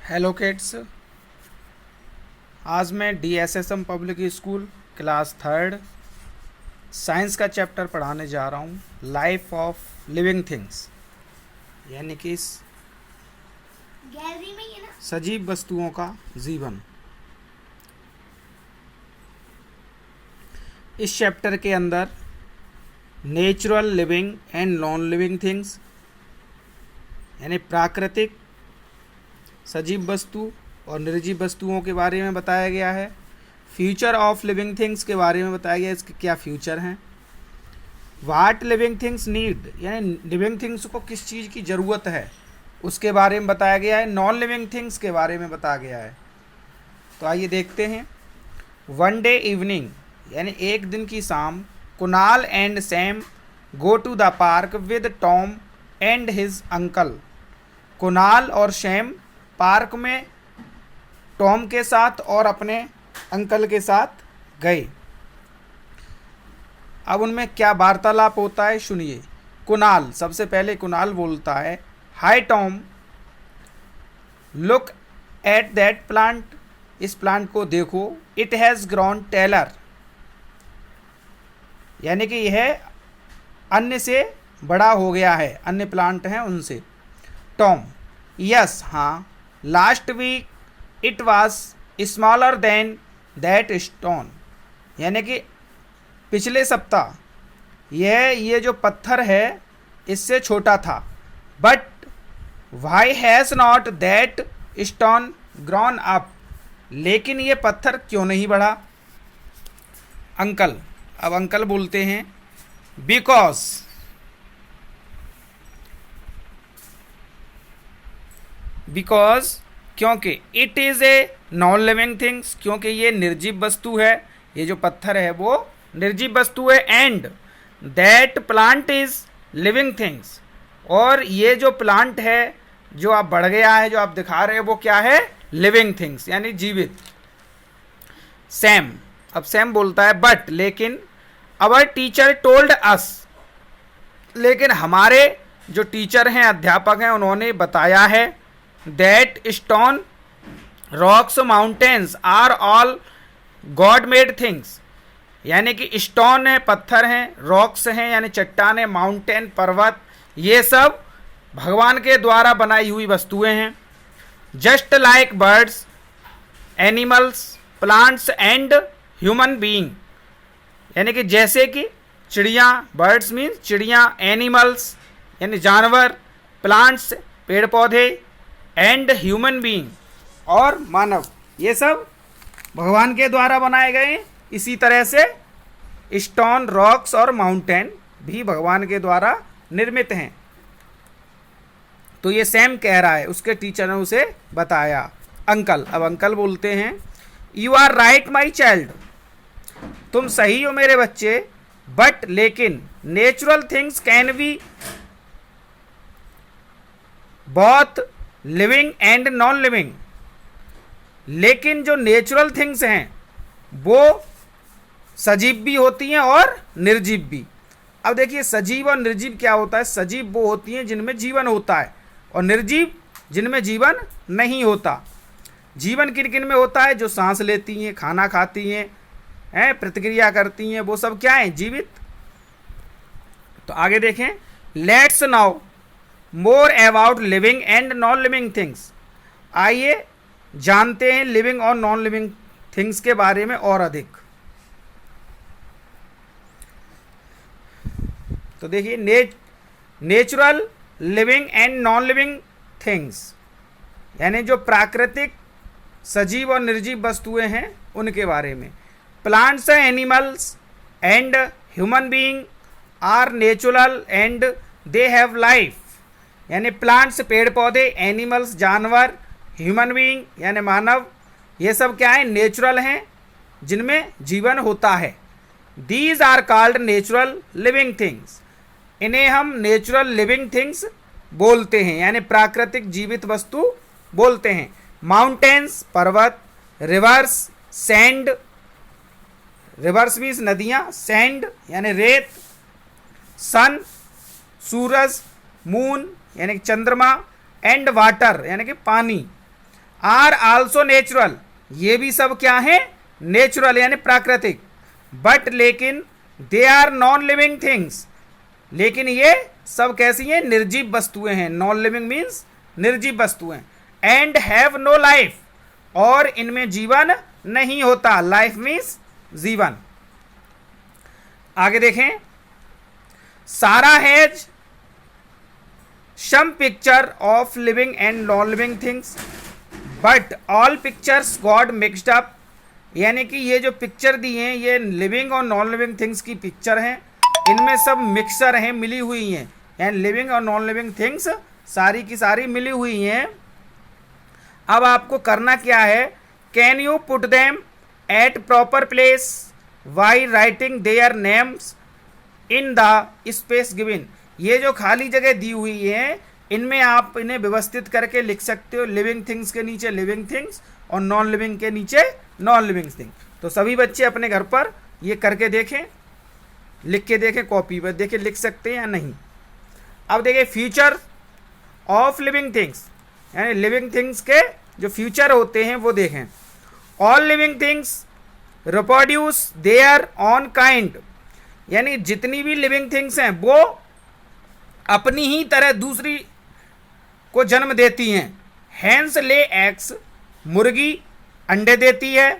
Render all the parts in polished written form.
Hello kids. आज मैं DSSM public school class third science का चैप्टर पढ़ाने जा रहा हूँ, लाइफ ऑफ लिविंग थिंग्स, यानी कि गैलरी में ही है ना। सजीव वस्तुओं का जीवन। इस चैप्टर के अंदर natural living and non living things, यानी प्राकृतिक सजीव वस्तु और निर्जीव वस्तुओं के बारे में बताया गया है। फ्यूचर ऑफ लिविंग थिंग्स के बारे में बताया गया है, इसके क्या फ्यूचर हैं। वाट लिविंग थिंग्स नीड, यानी लिविंग थिंग्स को किस चीज़ की ज़रूरत है, उसके बारे में बताया गया है। नॉन लिविंग थिंग्स के बारे में बताया गया है। तो आइए देखते हैं। वन डे इवनिंग, यानी एक दिन की शाम, Kunal and Sam go to the park with Tom and his uncle. Kunal और सैम पार्क में टॉम के साथ और अपने अंकल के साथ गए। अब उनमें क्या वार्तालाप होता है, सुनिए। कुणाल, सबसे पहले कुणाल बोलता है, hi Tom, look at that plant, इस प्लांट को देखो, इट हैज़ ग्रोन टेलर, यानी कि यह अन्य से बड़ा हो गया है, अन्य प्लांट हैं उनसे। टॉम, यस, हाँ, last week it was smaller than that stone, यानी कि पिछले सप्ताह ये जो पत्थर है इससे छोटा था। But why has not that stone grown up, लेकिन ये पत्थर क्यों नहीं बढ़ा। अंकल, अब अंकल बोलते हैं, बिकॉज क्योंकि it is a non living things, क्योंकि ये निर्जीव वस्तु है, ये जो पत्थर है वो निर्जीव वस्तु है। And that plant is living things, और ये जो प्लांट है जो आप बढ़ गया है, जो आप दिखा रहे हैं, वो क्या है, लिविंग थिंग्स, यानी जीवित। सैम, अब सैम बोलता है, बट, लेकिन, अवर टीचर टोल्ड अस, लेकिन हमारे जो टीचर हैं, अध्यापक हैं, उन्होंने बताया है, that stone, rocks, mountains are all God made things, यानी कि स्टोन है, पत्थर हैं, रॉक्स हैं यानी चट्टानें, माउंटेन, पर्वत, ये सब भगवान के द्वारा बनाई हुई वस्तुएं हैं। Just like birds, animals, plants and human being, यानी कि जैसे कि चिड़िया, बर्ड्स मीन्स चिड़िया, एनिमल्स यानी जानवर, प्लांट्स पेड़ पौधे, एंड ह्यूमन बीइंग और मानव, ये सब भगवान के द्वारा बनाए गए। इसी तरह से स्टोन, रॉक्स और माउंटेन भी भगवान के द्वारा निर्मित हैं। तो ये सैम कह रहा है, उसके टीचर ने उसे बताया। अंकल, अब अंकल बोलते हैं, you are right my child, तुम सही हो मेरे बच्चे, बट, लेकिन, natural things can be both living and non living, लेकिन जो नेचुरल थिंग्स हैं वो सजीव भी होती हैं और निर्जीव भी। अब देखिए, सजीव और निर्जीव क्या होता है। सजीव वो होती हैं जिनमें जीवन होता है, और निर्जीव जिनमें जीवन नहीं होता। जीवन किन किन में होता है, जो सांस लेती हैं, खाना खाती हैं, प्रतिक्रिया करती हैं, वो सब क्या हैं, जीवित। तो आगे देखें, let's now more about living and non living things, आइए जानते हैं लिविंग और नॉन लिविंग थिंग्स के बारे में और अधिक। तो देखिए, natural living and non living things, यानी जो प्राकृतिक सजीव और निर्जीव वस्तुएं हैं उनके बारे में। Plants, animals and human being are natural and they have life, यानी प्लांट्स पेड़ पौधे, एनिमल्स जानवर, ह्यूमन बीइंग यानी मानव, ये सब क्या है, नेचुरल हैं जिनमें जीवन होता है। These are called natural living things, इन्हें हम नेचुरल लिविंग थिंग्स बोलते हैं, यानी प्राकृतिक जीवित वस्तु बोलते हैं। माउंटेन्स पर्वत, रिवर्स सैंड, रिवर्स मीन्स नदियाँ, सैंड यानी रेत, सन सूरज, मून यानी कि चंद्रमा, एंड वाटर यानी कि पानी। आर आल्सो नेचुरल, ये भी सब क्या है, नेचुरल यानी प्राकृतिक। बट लेकिन they are non living things, लेकिन ये सब कैसी हैं, निर्जीव वस्तुएं हैं। नॉन लिविंग मीन्स निर्जीव वस्तुएं। एंड हैव नो लाइफ, और इनमें जीवन नहीं होता। लाइफ मीन्स जीवन। आगे देखें, Sara has some picture of living and non living things but all pictures got mixed up, यानी कि ये जो पिक्चर दी हैं ये लिविंग और नॉन लिविंग थिंग्स की पिक्चर हैं, इनमें सब मिक्सर हैं, मिली हुई हैं। यानी लिविंग और नॉन लिविंग थिंग्स सारी की सारी मिली हुई हैं। अब आपको करना क्या है, can you put them at proper place Y writing their names in the space given. ये जो खाली जगह दी हुई है इनमें आप इन्हें व्यवस्थित करके लिख सकते हो। लिविंग थिंग्स के नीचे लिविंग थिंग्स और नॉन लिविंग के नीचे नॉन लिविंग थिंग। तो सभी बच्चे अपने घर पर ये करके देखें, लिख के देखें, कॉपी पर देखें लिख सकते हैं या नहीं। अब देखिए फ्यूचर ऑफ लिविंग थिंग्स, यानी लिविंग थिंग्स के जो फ्यूचर होते हैं वो देखें। All living things reproduce their own kind, यानी जितनी भी लिविंग थिंग्स हैं वो अपनी ही तरह दूसरी को जन्म देती हैं। हैंस ले एग्स, मुर्गी अंडे देती है।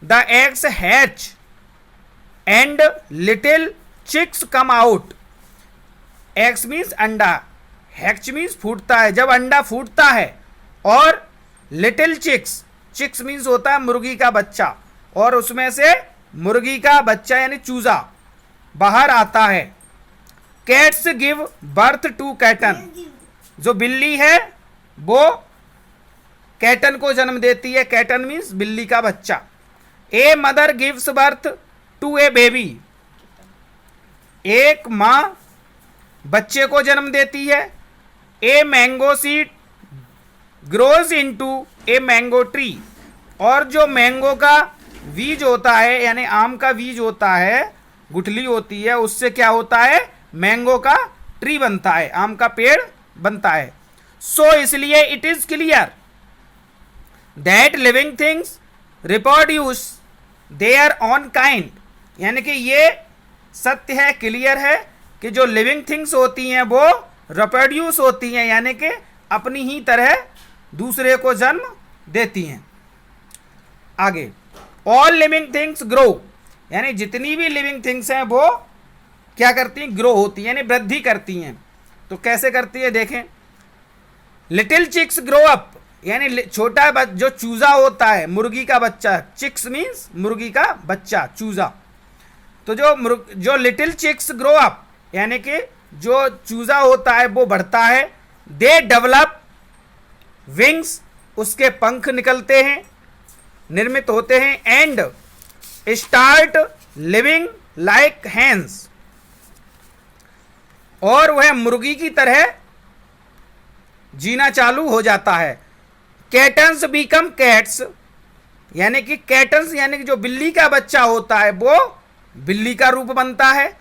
The eggs hatch and little chicks come out. Eggs means अंडा, हैच मीन्स फूटता है। जब अंडा फूटता है और लिटिल चिक्स, चिक्स मीन्स होता है मुर्गी का बच्चा, और उसमें से मुर्गी का बच्चा यानी चूजा बाहर आता है। Cats give birth to kitten, जो बिल्ली है वो कैटन को जन्म देती है। कैटन मीन्स बिल्ली का बच्चा। A mother gives birth to a baby, एक मां बच्चे को जन्म देती है। A mango seed grows into a mango tree, और जो मैंगो का बीज होता है यानी आम का बीज होता है, गुठली होती है, उससे क्या होता है, मैंगो का ट्री बनता है, आम का पेड़ बनता है। सो इसलिए it is clear that living things reproduce their own kind, यानी कि ये सत्य है, क्लियर है कि जो लिविंग थिंग्स होती हैं वो रिप्रोड्यूस होती हैं, यानी कि अपनी ही तरह दूसरे को जन्म देती हैं। आगे, ऑल लिविंग थिंग्स ग्रो, यानी जितनी भी लिविंग थिंग्स हैं वो क्या करती हैं, ग्रो होती हैं, यानी वृद्धि करती हैं। तो कैसे करती है देखें। लिटिल चिक्स ग्रो अप, यानी छोटा जो चूजा होता है, मुर्गी का बच्चा, चिक्स मीन्स मुर्गी का बच्चा, चूजा। तो जो लिटिल चिक्स ग्रो अप, यानी कि जो चूजा होता है वो बढ़ता है। दे डेवलप विंग्स, उसके पंख निकलते हैं, निर्मित होते हैं। And start living like hens, और वह मुर्गी की तरह जीना चालू हो जाता है। कैटन्स बिकम कैट्स, यानी कि कैटन्स यानी कि जो बिल्ली का बच्चा होता है वो बिल्ली का रूप बनता है।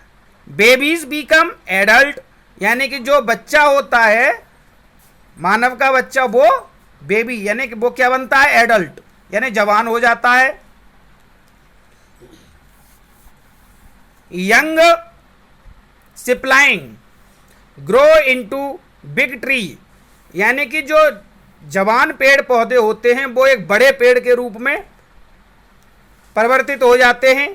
बेबीज बिकम एडल्ट, यानी कि जो बच्चा होता है मानव का बच्चा वो बेबी यानी कि वो क्या बनता है, एडल्ट यानी जवान हो जाता है। Young sapling grow into big tree, यानी कि जो जवान पेड़ पौधे होते हैं वो एक बड़े पेड़ के रूप में परिवर्तित हो जाते हैं।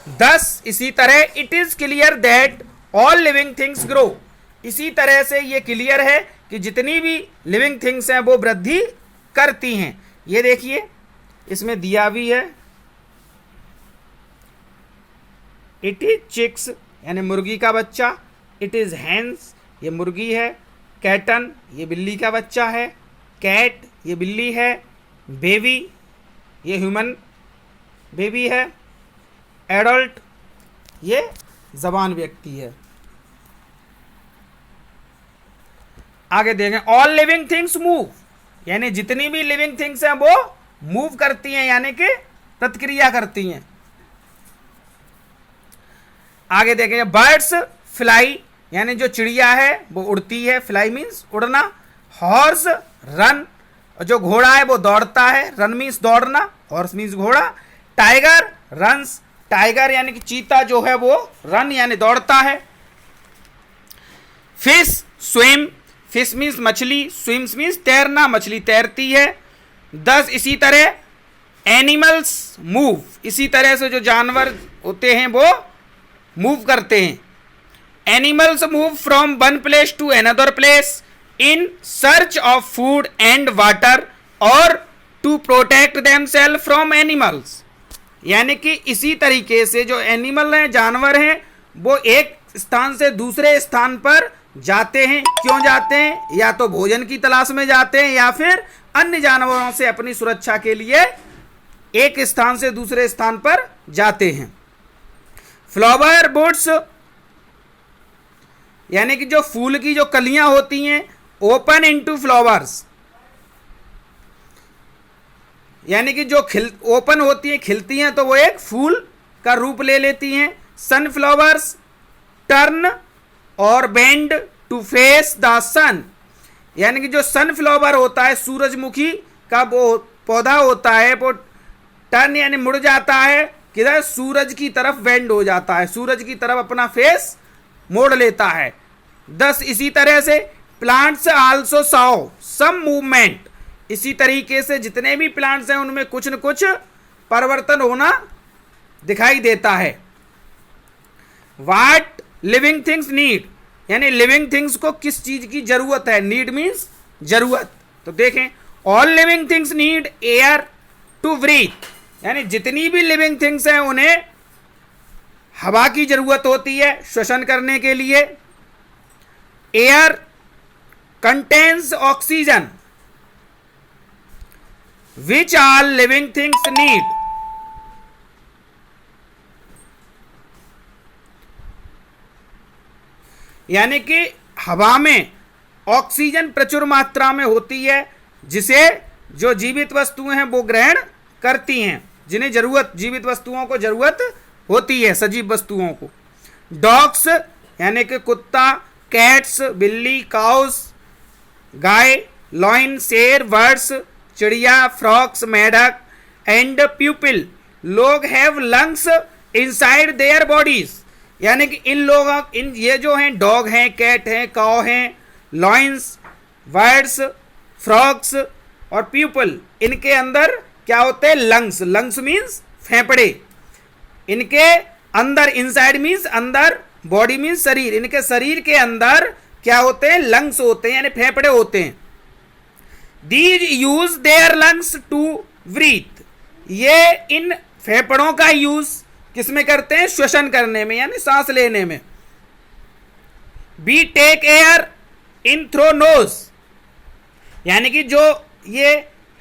दस इसी तरह it is clear that all living things grow, इसी तरह से ये क्लियर है कि जितनी भी लिविंग थिंग्स हैं वो वृद्धि करती हैं। ये देखिए इसमें दिया भी है, इट इज चिक्स यानी मुर्गी का बच्चा, इट इज हैंस ये मुर्गी है, कैटन ये बिल्ली का बच्चा है, कैट ये बिल्ली है, बेबी ये ह्यूमन बेबी है, एडल्ट ये जवान व्यक्ति है। आगे देखें, ऑल लिविंग थिंग्स मूव, यानी जितनी भी लिविंग थिंग्स हैं वो मूव करती हैं यानी कि प्रतिक्रिया करती हैं। आगे देखेंगे, बर्ड्स फ्लाई, यानी जो चिड़िया है वो उड़ती है, फ्लाई मीन्स उड़ना। हॉर्स रन, और जो घोड़ा है वो दौड़ता है, रन मीन्स दौड़ना, हॉर्स मीन्स घोड़ा। टाइगर रन्स, टाइगर यानी कि चीता जो है वो रन यानी दौड़ता है। फिश स्विम, फिश मीन्स मछली, स्विम्स मीन्स तैरना, मछली तैरती है। दस इसी तरह एनिमल्स मूव, इसी तरह से जो जानवर होते हैं वो मूव करते हैं। Animals move from one place to another place in search of food and water और to protect themselves from animals. यानी कि इसी तरीके से जो एनिमल हैं, जानवर हैं, वो एक स्थान से दूसरे स्थान पर जाते हैं। क्यों जाते हैं? या तो भोजन की तलाश में जाते हैं या फिर अन्य जानवरों से अपनी सुरक्षा के लिए एक स्थान से दूसरे स्थान पर जाते हैं। फ्लावर बुड्स यानी कि जो फूल की जो कलियां होती हैं, ओपन इनटू फ्लावर्स, यानी कि जो ओपन होती हैं, खिलती हैं, तो वो एक फूल का रूप ले लेती हैं। सनफ्लावर्स टर्न और बेंड टू फेस द सन, यानी कि जो सनफ्लावर होता है, सूरजमुखी का वो पौधा होता है, वो टर्न यानी मुड़ जाता है, किधर? सूरज की तरफ बेंड हो जाता है, सूरज की तरफ अपना फेस मोड़ लेता है। 10 इसी तरह से plants also show some movement, इसी तरीके से जितने भी प्लांट्स हैं उनमें कुछ न कुछ परिवर्तन होना दिखाई देता है। व्हाट लिविंग थिंग्स नीड, यानी लिविंग थिंग्स को किस चीज की जरूरत है? नीड मीन्स जरूरत। तो देखें, all living things need air to breathe, यानी जितनी भी लिविंग थिंग्स हैं उन्हें हवा की जरूरत होती है श्वसन करने के लिए। Air contains oxygen which all living things need. यानी कि हवा में ऑक्सीजन प्रचुर मात्रा में होती है, जिसे जो जीवित वस्तुएं हैं वो ग्रहण करती हैं, जिन्हें जरूरत, जीवित वस्तुओं को जरूरत होती है, सजीव वस्तुओं को। डॉग्स यानी कि कुत्ता, कैट्स बिल्ली, काउस गाय, लॉइन शेर, बर्ड्स चिड़िया, फ्रॉक्स मेढक एंड प्यूपिल लोग have lungs inside their bodies, यानी कि इन लोगों, इन ये जो हैं डॉग हैं, कैट हैं, काउ हैं, लॉइन्स, बर्ड्स, फ्रॉक्स और प्यूपल, इनके अंदर क्या होते हैं? लंग्स। लंग्स मीन्स फेफड़े। इनके अंदर, इनसाइड मीन्स अंदर, बॉडी मीन्स शरीर, इनके शरीर के अंदर क्या होते हैं? लंग्स होते हैं, यानी फेफड़े होते हैं। These use their lungs to breathe, ये इन फेफड़ों का यूज किसमें करते हैं? श्वसन करने में, यानी सांस लेने में। We take air in through nose, यानी कि जो ये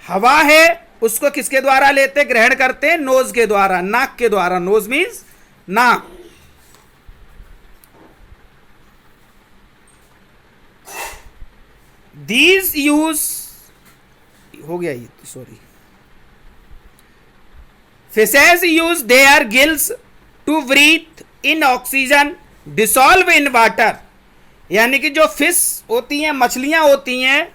हवा है उसको किसके द्वारा लेते, ग्रहण करते हैं? नोज के द्वारा, नाक के द्वारा। नोज मीन्स नाक। दीज यूज हो गया ये, sorry. Fishes use their gills to breathe in oxygen dissolve in water, यानी कि जो फिश होती हैं, मछलियां होती हैं,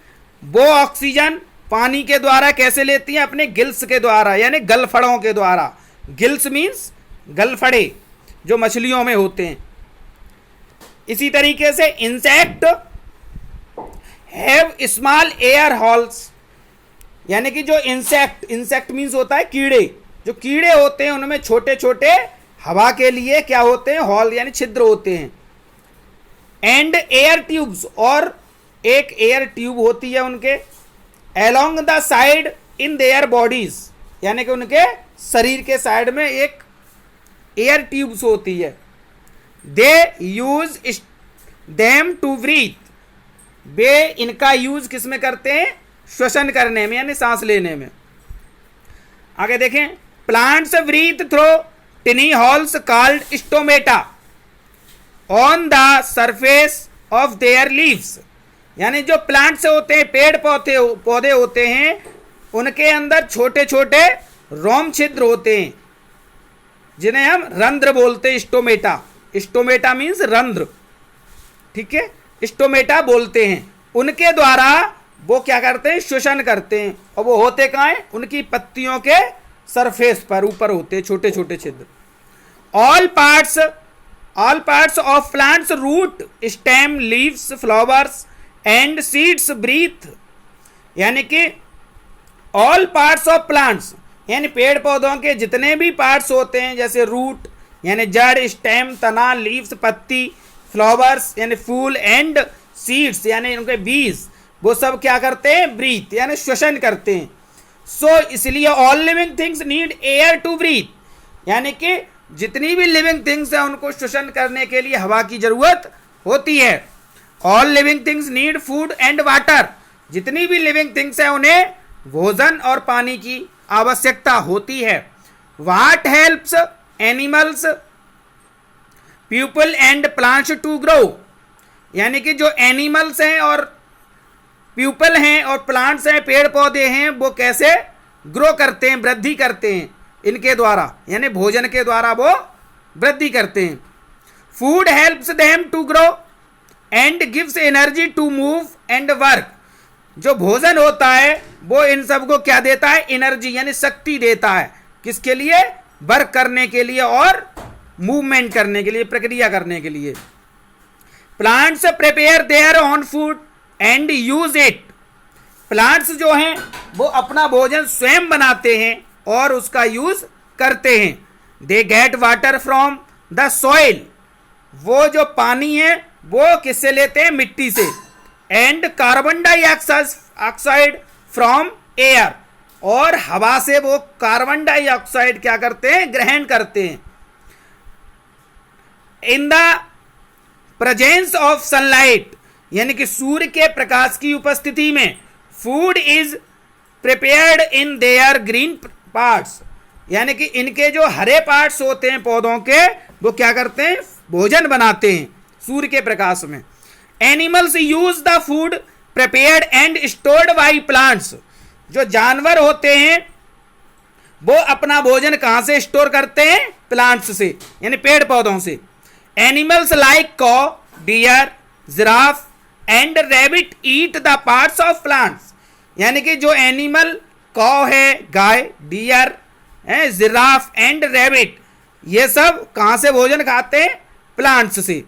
वो ऑक्सीजन पानी के द्वारा कैसे लेती हैं? अपने गिल्स के द्वारा, यानी गलफड़ों के द्वारा। गिल्स मीन्स गलफड़े जो मछलियों में होते हैं। इसी तरीके से insect have small air holes, यानी कि जो इंसेक्ट मीन्स होता है कीड़े, जो कीड़े होते हैं उनमें छोटे छोटे हवा के लिए क्या होते हैं? हॉल यानी छिद्र होते हैं। एंड एयर ट्यूब्स, और एक एयर ट्यूब होती है उनके along the side in their bodies, यानी कि उनके शरीर के साइड में एक एयर ट्यूब्स होती है। दे यूज देम टू ब्रीथ, वे इनका यूज किस में करते हैं? श्वसन करने में, यानी सांस लेने में। आगे देखें, plants breathe through tiny holes called stomata on the surface of their leaves, यानी जो प्लांट्स होते हैं, पेड़ पौधे होते हैं, उनके अंदर छोटे छोटे रोम छिद्र होते हैं, जिन्हें हम रंध्र बोलते हैं। स्टोमेटा, स्टोमेटा मीन्स रंध्र, ठीक है, स्टोमेटा बोलते हैं। उनके द्वारा वो क्या करते हैं, श्वसन करते हैं। और वो होते कहाँ हैं, उनकी पत्तियों के सरफेस पर, ऊपर होते हैं छोटे छोटे छिद्र। All parts of plants, root, stem, leaves, flowers and seeds breathe. यानी कि ऑल पार्ट्स ऑफ प्लांट्स यानी पेड़ पौधों के जितने भी पार्ट्स होते हैं, जैसे रूट यानी जड़, स्टेम तना, लीव्स पत्ती, फ्लावर्स यानी फूल एंड सीड्स यानी उनके बीज, वो सब क्या करते हैं, ब्रीथ यानी श्वसन करते हैं। सो इसलिए all living things need air to breathe, यानी कि जितनी भी लिविंग थिंग्स है उनको श्वसन करने के लिए हवा की जरूरत होती है। All living things need food and water, जितनी भी लिविंग थिंग्स है उन्हें भोजन और पानी की आवश्यकता होती है। What helps animals, people and plants to grow, यानी कि जो एनिमल्स हैं और पीपल हैं और प्लांट्स हैं, पेड़ पौधे हैं, वो कैसे ग्रो करते हैं, वृद्धि करते हैं इनके द्वारा, यानी भोजन के द्वारा वो वृद्धि करते हैं। Food helps them to grow and gives energy to move and work, जो भोजन होता है वो इन सबको क्या देता है, एनर्जी यानी शक्ति देता है, किसके लिए, वर्क करने के लिए और मूवमेंट करने के लिए, प्रक्रिया करने के लिए। Plants prepare their own food and use it, plants जो हैं वो अपना भोजन स्वयं बनाते हैं और उसका यूज करते हैं। They get water from the soil, वो जो पानी है वो किससे लेते हैं, मिट्टी से। And carbon dioxide from air, और हवा से वो कार्बन डाइऑक्साइड क्या करते हैं, ग्रहण करते हैं। In the presence of sunlight, यानी कि सूर्य के प्रकाश की उपस्थिति में, food is prepared in their green parts, यानी कि इनके जो हरे पार्ट्स होते हैं पौधों के, वो क्या करते हैं, भोजन बनाते हैं सूर्य के प्रकाश में। Animals use the food prepared and stored by plants, जो जानवर होते हैं वो अपना भोजन कहां से स्टोर करते हैं, प्लांट्स से यानी पेड़ पौधों से। Animals like cow, deer, giraffe and rabbit eat the parts of plants, यानी कि जो एनिमल कॉ है, गाय, डियर है, जिराफ एंड रैबिट, ये सब कहां से भोजन खाते हैं, प्लांट्स से।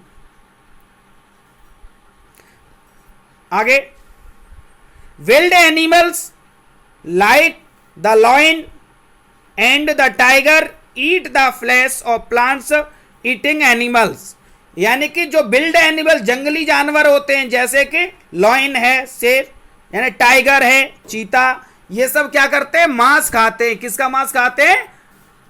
आगे, wild animals like the lion and the tiger eat the flesh of plants eating animals, यानी कि जो विल्ड एनिमल जंगली जानवर होते हैं, जैसे कि लॉयन है शेर, यानी टाइगर है चीता, ये सब क्या करते हैं, मांस खाते हैं। किसका मांस खाते हैं,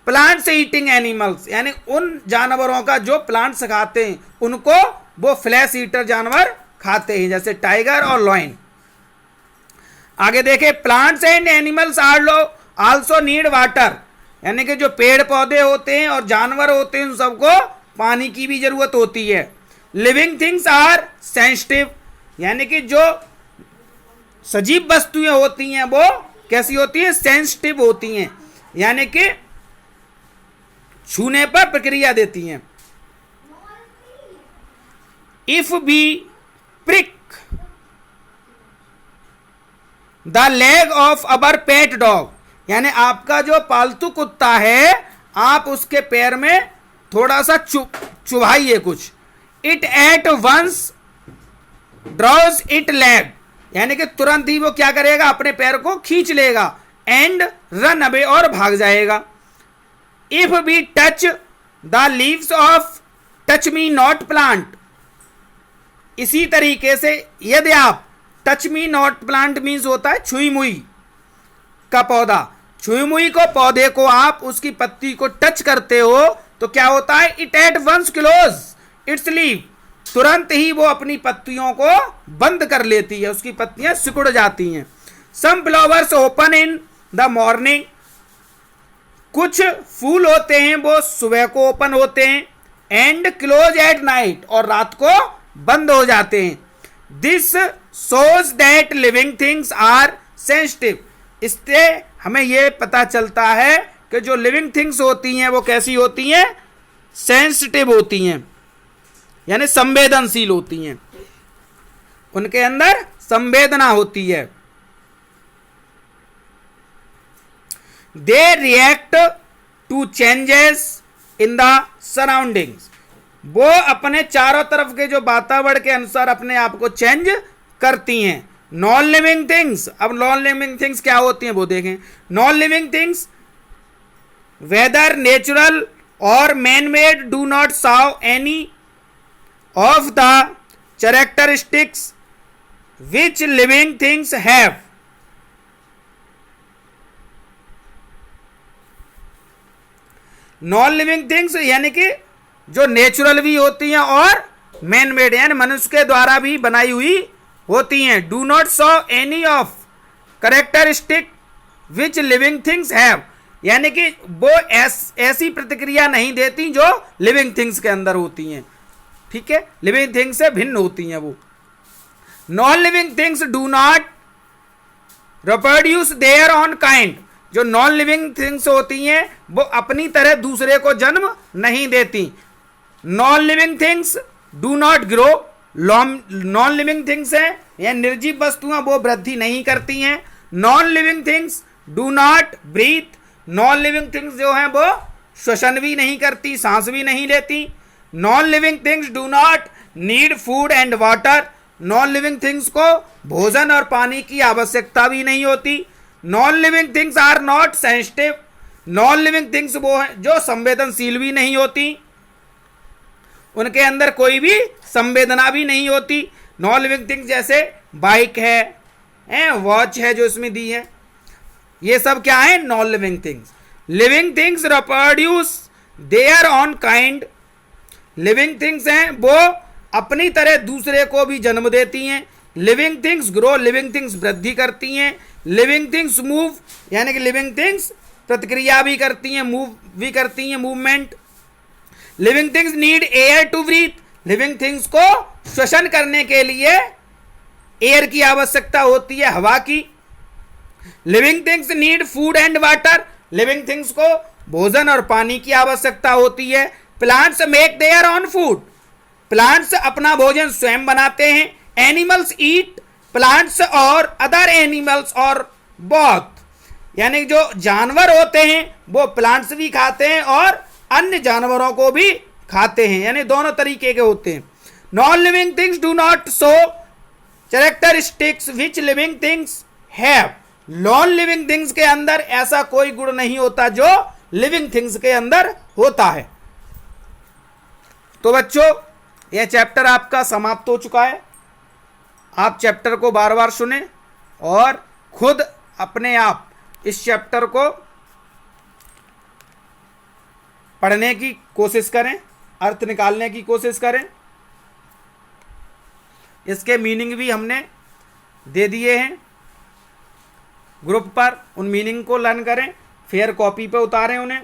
प्लांट्स ईटिंग एनिमल्स, यानी उन जानवरों का जो प्लांट्स खाते हैं उनको वो फ्लैश ईटर जानवर खाते हैं, जैसे टाइगर और लॉयन। आगे देखें, plants and animals also need water, यानी कि जो पेड़ पौधे होते हैं और जानवर होते हैं उन सबको पानी की भी जरूरत होती है। लिविंग थिंग्स आर सेंसिटिव, यानी कि जो सजीव वस्तुएं होती हैं वो कैसी होती हैं, सेंसिटिव होती हैं, यानी कि छूने पर प्रक्रिया देती हैं। If we prick the leg of our pet dog, यानी आपका जो पालतू कुत्ता है, आप उसके पैर में थोड़ा सा चुभाइए कुछ। It at once draws its leg, यानी कि तुरंत ही वो क्या करेगा, अपने पैर को खींच लेगा। एंड रन अवे, और भाग जाएगा। If we touch the leaves of touch me not plant, इसी तरीके से यदि आप touch me not plant means होता है छुई मुई का पौधा, छुई मुई को पौधे को आप उसकी पत्ती को टच करते हो तो क्या होता है, it at once close its leaf, तुरंत ही वो अपनी पत्तियों को बंद कर लेती है, उसकी पत्तियां सिकुड़ जाती हैं। Some flowers open in the morning, कुछ फूल होते हैं वो सुबह को ओपन होते हैं। एंड क्लोज एट नाइट, और रात को बंद हो जाते हैं। This shows that living things are sensitive, इससे हमें यह पता चलता है कि जो लिविंग थिंग्स होती हैं वो कैसी होती हैं, सेंसिटिव होती हैं, यानी संवेदनशील होती हैं, उनके अंदर संवेदना होती है। They react to changes in the surroundings, वो अपने चारों तरफ के जो वातावरण के अनुसार अपने आप को चेंज करती हैं। नॉन लिविंग थिंग्स, अब नॉन लिविंग थिंग्स क्या होती हैं वो देखें। Non living things whether natural और man made do not show any of the characteristics which living things have. Non living things यानी कि जो नेचुरल भी होती हैं और मैन मेड यानी मनुष्य के द्वारा भी बनाई हुई होती हैं। Do not show any of characteristic which living things have, यानी कि वो ऐसी प्रतिक्रिया नहीं देती जो लिविंग थिंग्स के अंदर होती हैं। ठीक है, लिविंग थिंग्स से भिन्न होती हैं वो। Non living things do not reproduce their own kind, जो नॉन लिविंग थिंग्स होती हैं वो अपनी तरह दूसरे को जन्म नहीं देती। Non living things do not grow, non living things है या निर्जीव वस्तुएं वो वृद्धि नहीं करती हैं। Non living things do not breathe, non living things जो हैं वो श्वसन भी नहीं करती, सांस भी नहीं लेती। Non living things do not need food and water, non living things को भोजन और पानी की आवश्यकता भी नहीं होती। Non living things are not sensitive, non living things वो हैं जो संवेदनशील भी नहीं होती, उनके अंदर कोई भी संवेदना भी नहीं होती। नॉन लिविंग थिंग्स जैसे बाइक है, वॉच है जो इसमें दी है, ये सब क्या है? Non living things. Living things reproduce their own kind, living things हैं वो अपनी तरह दूसरे को भी जन्म देती हैं। Living things grow, living things वृद्धि करती हैं। लिविंग थिंग्स मूव, यानी कि लिविंग थिंग्स प्रतिक्रिया भी करती हैं, मूव भी करती हैं, movement. Living things need air to breathe, living things को श्वसन करने के लिए एयर की आवश्यकता होती है, हवा की। Living things need food and water, living things को भोजन और पानी की आवश्यकता होती है। Plants make their on food, plants अपना भोजन स्वयं बनाते हैं। एनिमल्स ईट प्लांट्स और अदर एनिमल्स और बोथ, यानी जो जानवर होते हैं वो प्लांट्स भी खाते हैं और अन्य जानवरों को भी खाते हैं, यानी दोनों तरीके के होते हैं। Non living things do not show characteristics which living things have, non living things के अंदर ऐसा कोई गुण नहीं होता जो लिविंग थिंग्स के अंदर होता है। तो बच्चों यह चैप्टर आपका समाप्त हो चुका है। आप चैप्टर को बार बार सुने और खुद अपने आप इस चैप्टर को पढ़ने की कोशिश करें, अर्थ निकालने की कोशिश करें। इसके मीनिंग भी हमने दे दिए हैं ग्रुप पर, उन मीनिंग को लर्न करें, फेयर कॉपी पे उतारें उन्हें।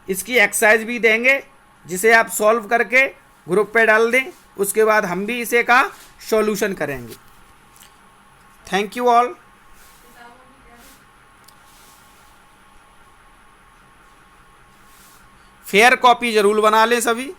इसकी एक्सरसाइज भी देंगे जिसे आप सॉल्व करके ग्रुप पे डाल दें, उसके बाद हम भी इसे का सॉल्यूशन करेंगे। Thank you all. Fair copy जरूर बना लें सभी।